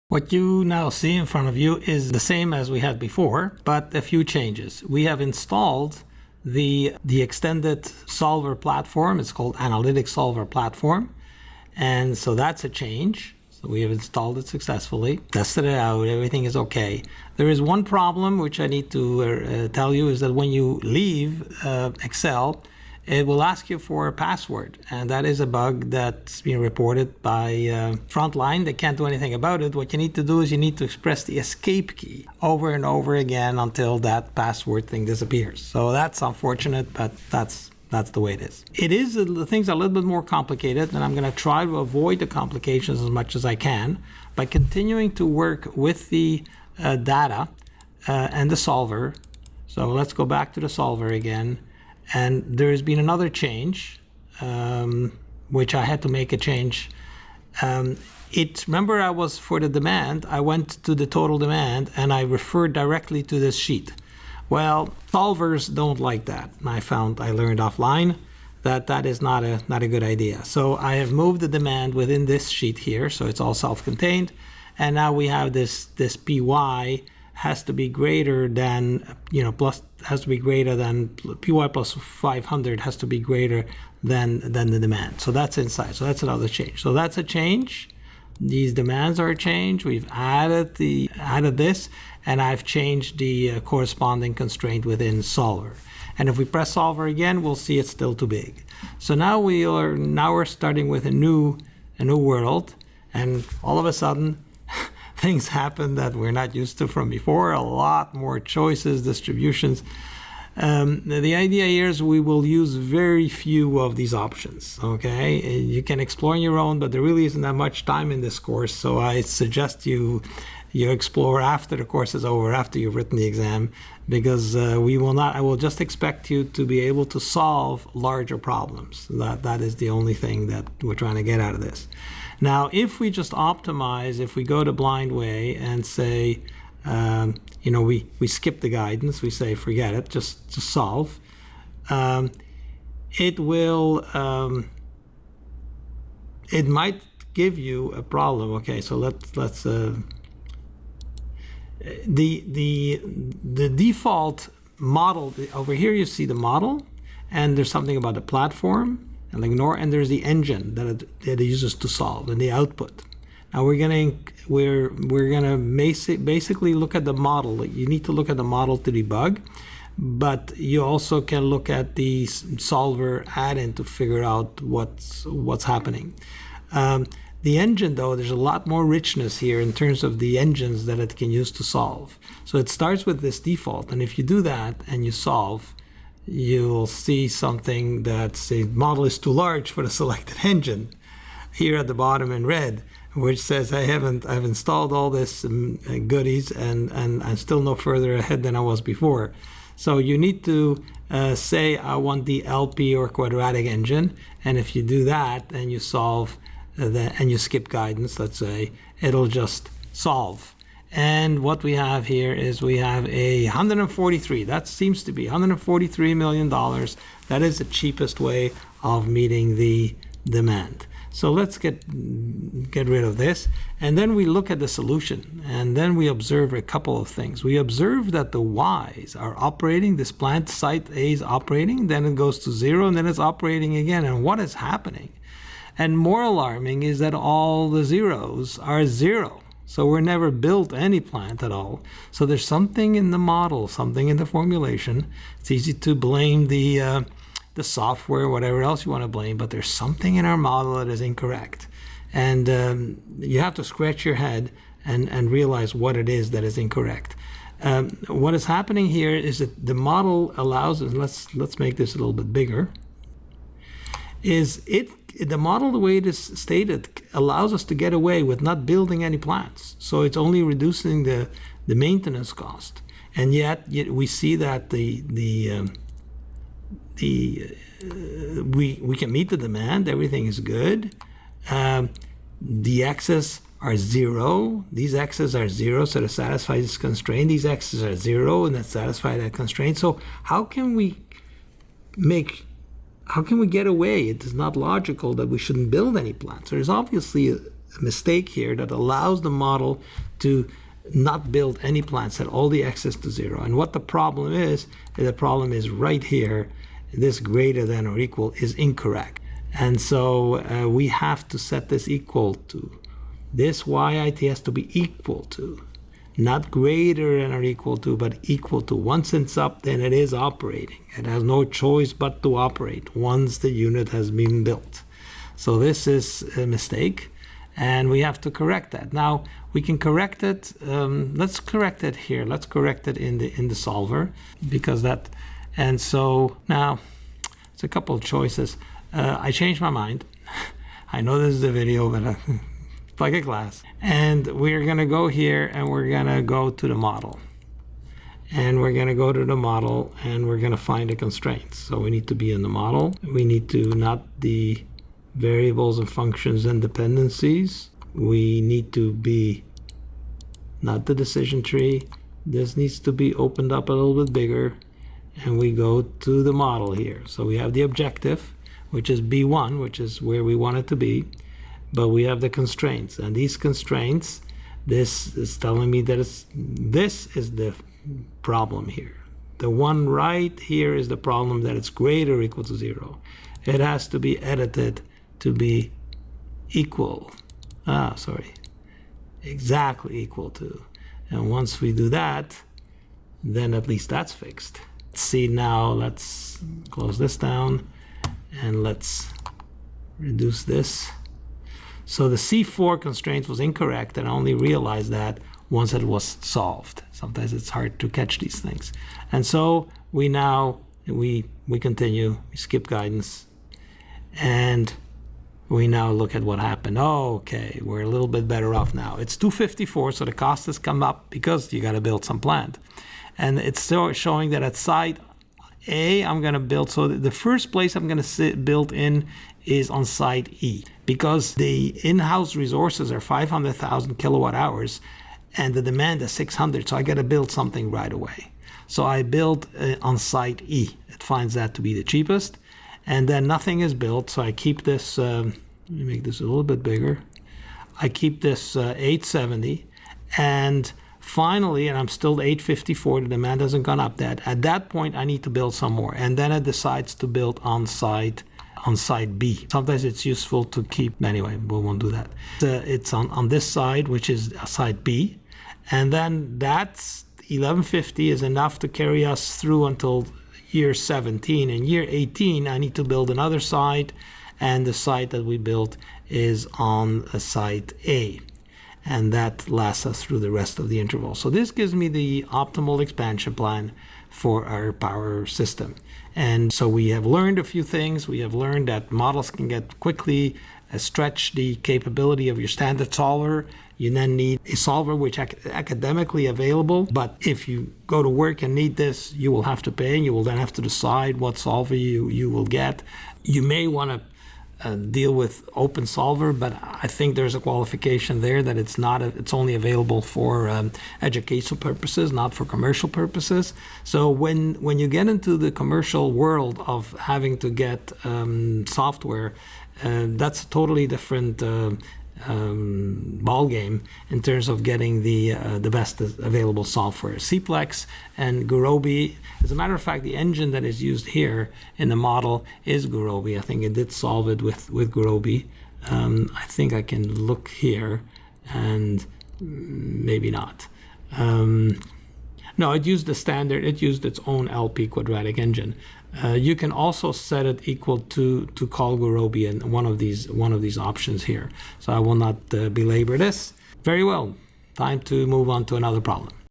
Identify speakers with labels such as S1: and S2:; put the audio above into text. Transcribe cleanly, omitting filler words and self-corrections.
S1: What you now see in front of you is the same as we had before, but a few changes. We have installed the extended solver platform. It's called Analytics Solver Platform. And so that's a change. So we have installed it successfully, tested it out, everything is okay. There is one problem which I need to tell you is that when you leave Excel, it will ask you for a password, and that is a bug that's been reported by Frontline. They can't do anything about it. What you need to do is you need to express the escape key over and over again until that password thing disappears. So that's unfortunate, but that's the way it is. The things are a little bit more complicated, and I'm going to try to avoid the complications as much as I can by continuing to work with the data and the solver. So let's go back to the solver again. And there has been another change, which I had to make a change. Remember I was for the demand, I went to the total demand and I referred directly to this sheet. Well, solvers don't like that. I learned offline that is not a good idea. So I have moved the demand within this sheet here, so it's all self-contained. And now we have this PY has to be greater than, PY plus 500 has to be greater than the demand. So that's inside. So that's another change. So that's a change. These demands are a change. We've added this, and I've changed the corresponding constraint within solver. And if we press solver again, we'll see it's still too big. So now we're starting with a new world, and all of a sudden, things happen that we're not used to from before, a lot more choices, distributions. The idea here is we will use very few of these options, okay? You can explore on your own, but there really isn't that much time in this course, so I suggest you explore after the course is over, after you've written the exam, because I will just expect you to be able to solve larger problems. That is the only thing that we're trying to get out of this. Now, if we just optimize, if we go to blind way and say, we skip the guidance, we say, forget it, just solve, it might give you a problem. Okay, so let's the default model, over here you see the model, and there's something about the platform, and there's the engine that it uses to solve, and the output. Now we're gonna basically look at the model. You need to look at the model to debug, but you also can look at the solver add-in to figure out what's happening. The engine, though, there's a lot more richness here in terms of the engines that it can use to solve. So it starts with this default, and if you do that and you solve, you'll see something that says model is too large for the selected engine here at the bottom in red, which says I've installed all this goodies and I'm still no further ahead than I was before. So you need to say I want the LP or quadratic engine, and if you do that and you solve and you skip guidance, let's say, it'll just solve. And what we have here is we have a 143. That seems to be $143 million. That is the cheapest way of meeting the demand. So let's get rid of this. And then we look at the solution. And then we observe a couple of things. We observe that the Y's are operating. This plant site A is operating. Then it goes to 0, and then it's operating again. And what is happening? And more alarming is that all the zeros are 0. So we're never built any plant at all. So there's something in the model, something in the formulation. It's easy to blame the software, whatever else you want to blame, but there's something in our model that is incorrect. And you have to scratch your head and realize what it is that is incorrect. What is happening here is that the model allows us, let's make this a little bit bigger, the model, the way it is stated, allows us to get away with not building any plants. So it's only reducing the maintenance cost. And yet we see that we can meet the demand, everything is good. The X's are 0. These X's are 0, so to satisfy this constraint. These X's are 0, and that satisfy that constraint. So how can we get away? It is not logical that we shouldn't build any plants. There's obviously a mistake here that allows the model to not build any plants, set all the x's to 0. And what the problem is right here, this greater than or equal is incorrect. And so we have to set this equal to. This yit has to be equal to, not greater than or equal to, but equal to. Once it's up, then it is operating. It has no choice but to operate once the unit has been built. So this is a mistake, and we have to correct that. Now we can correct it. Let's correct it here. Let's correct it in the solver, because that. And so now it's a couple of choices. I changed my mind. I know this is a video, but it's like a class. And we're gonna go here and we're gonna go to the model. And we're gonna go to the model and we're gonna find the constraints. So we need to be in the model. We need to not the variables and functions and dependencies. We need to be not the decision tree. This needs to be opened up a little bit bigger. And we go to the model here. So we have the objective, which is B1, which is where we want it to be. But we have the constraints. And these constraints, this is telling me that this is the problem here. The one right here is the problem that it's greater or equal to 0. It has to be edited to be equal. Exactly equal to. And once we do that, then at least that's fixed. See, now let's close this down and let's reduce this. So the C4 constraint was incorrect, and I only realized that once it was solved. Sometimes it's hard to catch these things. And so we now, we continue, we skip guidance, and we now look at what happened. Oh, okay, we're a little bit better off now. It's 254, so the cost has come up because you got to build some plant. And it's still showing that at site A, I'm going to build. So the first place I'm going to build in is on site E, because the in-house resources are 500,000 kilowatt hours and the demand is 600. So I got to build something right away. So I build on site E. It finds that to be the cheapest. And then nothing is built. So I keep this, let me make this a little bit bigger. I keep this 870. And finally, and I'm still 854, the demand hasn't gone up that. At that point, I need to build some more. And then it decides to build on site B. Sometimes it's useful to keep, anyway, we won't do that. It's on this side, which is site B. And then that's 1150 is enough to carry us through until year 17. In year 18, I need to build another site. And the site that we built is on site A. And that lasts us through the rest of the interval. So this gives me the optimal expansion plan for our power system. And so we have learned a few things. We have learned that models can get quickly stretch the capability of your standard solver. You then need a solver which is academically available. But if you go to work and need this, you will have to pay, and you will then have to decide what solver you will get. You may want to deal with open solver, but I think there's a qualification there that it's only available for educational purposes, not for commercial purposes. So when you get into the commercial world of having to get software, that's a totally different ball game in terms of getting the best available software. CPLEX and Gurobi. As a matter of fact, the engine that is used here in the model is Gurobi. I think it did solve it with Gurobi. I think I can look here, and maybe not. No, it used the standard. It used its own LP quadratic engine. You can also set it equal to call Gurobi in one of these options here. So I will not belabor this. Very well. Time to move on to another problem.